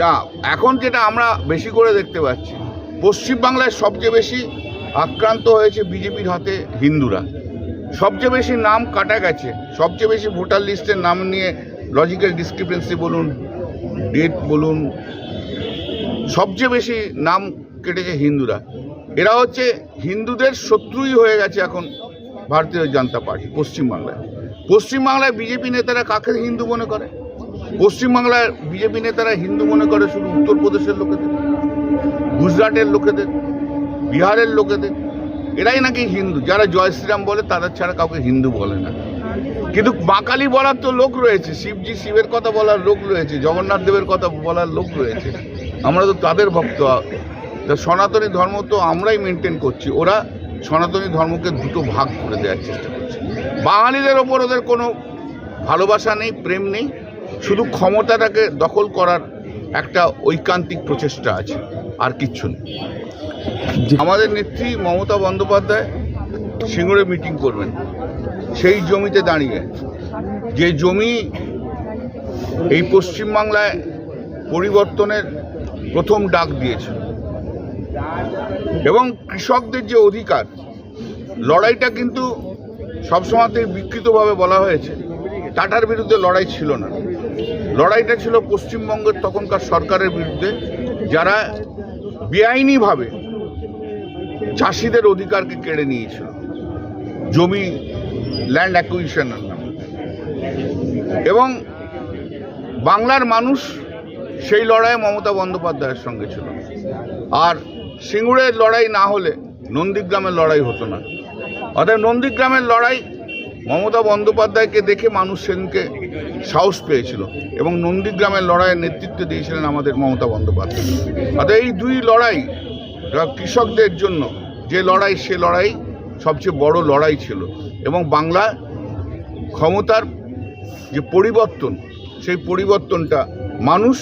না, এখন যেটা আমরা বেশি করে দেখতে পাচ্ছি, পশ্চিমবাংলায় সবচেয়ে বেশি আক্রান্ত হয়েছে বিজেপির হাতে হিন্দুরা। সবচেয়ে বেশি নাম কাটা গেছে, সবচেয়ে বেশি ভোটার লিস্টের নাম নিয়ে লজিক্যাল ডিসক্রিপেন্সি বলুন, ডেট বলুন, সবচেয়ে বেশি নাম কেটেছে হিন্দুরা। এরা হচ্ছে হিন্দুদের শত্রুই হয়ে গেছে এখন ভারতীয় জনতা পার্টি পশ্চিমবাংলায়। পশ্চিমবাংলায় বিজেপি নেতারা কাকে হিন্দু মনে করে? পশ্চিমবাংলার বিজেপি নেতারা হিন্দু মনে করে শুধু উত্তরপ্রদেশের লোকেদের, গুজরাটের লোকেদের, বিহারের লোকেদের। এরাই নাকি হিন্দু। যারা জয় শ্রীরাম বলে তাদের ছাড়া কাউকে হিন্দু বলে না। কিন্তু বাঙালি বলার তো লোক রয়েছে, শিবের কথা বলার লোক রয়েছে, জগন্নাথ দেবের কথা বলার লোক রয়েছে। আমরা তো তাদের ভক্ত। সনাতনী ধর্ম তো আমরাই মেনটেন করছি, ওরা সনাতনী ধর্মকে দুটো ভাগ করে দেওয়ার চেষ্টা করছে। বাঙালিদের ওপর ওদের কোনো ভালোবাসা নেই, প্রেম নেই, শুধু ক্ষমতাটাকে দখল করার একটা ঐকান্তিক প্রচেষ্টা আছে, আর কিচ্ছু নেই। আমাদের নেত্রী মমতা বন্দ্যোপাধ্যায় সিঙ্গুরে মিটিং করবেন, সেই জমিতে দাঁড়িয়ে, যে জমি এই পশ্চিমবাংলায় পরিবর্তনের প্রথম ডাক দিয়েছে, এবং কৃষকদের যে অধিকার, লড়াইটা কিন্তু সবসময়তেই বিকৃতভাবে বলা হয়েছে টাটার বিরুদ্ধে লড়াই ছিল না, লড়াইটা ছিল পশ্চিমবঙ্গের তখনকার সরকারের বিরুদ্ধে, যারা বেআইনিভাবে চাষিদের অধিকারকে কেড়ে নিয়েছিল জমি ল্যান্ড অ্যাকুইজিশনের নামে। এবং বাংলার মানুষ সেই লড়াইয়ে মমতা বন্দ্যোপাধ্যায়ের সঙ্গে ছিল। আর সিঙ্গুরের লড়াই না হলে নন্দীগ্রামের লড়াই হতো না। অর্থাৎ নন্দীগ্রামের লড়াই মমতা বন্দ্যোপাধ্যায়কে দেখে মানুষ সেদিনকে সাহস পেয়েছিল, এবং নন্দীগ্রামের লড়াইয়ের নেতৃত্ব দিয়েছিলেন আমাদের মমতা বন্দ্যোপাধ্যায়। অর্থাৎ এই দুই লড়াই কৃষকদের জন্য যে লড়াই, সে লড়াই সবচেয়ে বড় লড়াই ছিল। এবং বাংলা ক্ষমতার যে পরিবর্তন, সেই পরিবর্তনটা মানুষ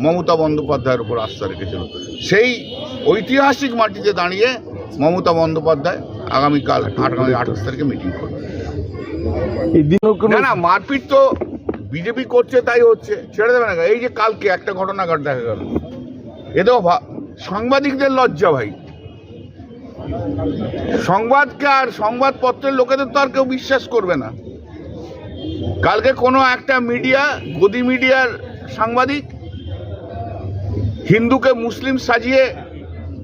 মমতা বন্দ্যোপাধ্যায়ের উপর আস্থা রেখেছিল। সেই ঐতিহাসিক মাটিতে দাঁড়িয়ে মমতা বন্দ্যোপাধ্যায় আগামীকাল 28 তারিখে মিটিং করবে। না না, মারপিট তো বিজেপি করছে, তাই হচ্ছে, ছেড়ে দেবে না। এই যে কালকে একটা ঘটনা দেখা গেল, এ তো সাংবাদিকদের লজ্জা ভাই। সংবাদকে আর সংবাদপত্রের লোকেদের তো আর কেউ বিশ্বাস করবে না। কালকে কোনো একটা মিডিয়া, গদি মিডিয়ার সাংবাদিক, হিন্দুকে মুসলিম সাজিয়ে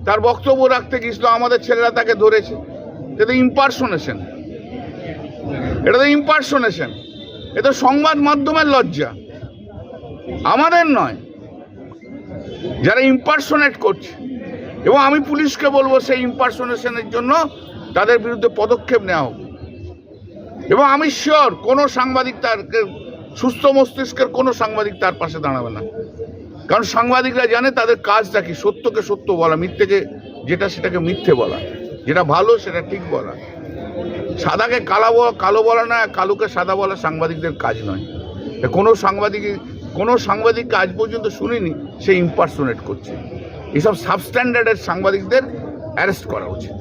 তার বক্তব্য রাখতে গিয়েছিল, আমাদের ছেলেরা তাকে ধরেছে। এটা তো ইম্পারসোনেশন, এটা তো ইম্পারসোনেশন। এটা সংবাদ মাধ্যমের লজ্জা, আমাদের নয়, যারা ইম্পারসোনেট করছে। এবং আমি পুলিশকে বলবো সেই ইম্পারসোনেশনের জন্য তাদের বিরুদ্ধে পদক্ষেপ নেওয়া হোক। এবং আমি শিওর কোনো সাংবাদিক, তার সুস্থ মস্তিষ্কের কোনো সাংবাদিক তার পাশে দাঁড়াবে না। কারণ সাংবাদিকরা জানে তাদের কাজটা কি, সত্যকে সত্য বলা, মিথ্যেকে যেটা সেটাকে মিথ্যে বলা, যেটা ভালো সেটা ঠিক বলা, সাদাকে কালো বলা না, কালোকে সাদা বলা সাংবাদিকদের কাজ নয়। কোনো সাংবাদিককে আজ পর্যন্ত শুনিনি সে ইম্পারসোনেট করছে। এসব সাবস্ট্যান্ডার্ডের সাংবাদিকদের অ্যারেস্ট করা উচিত।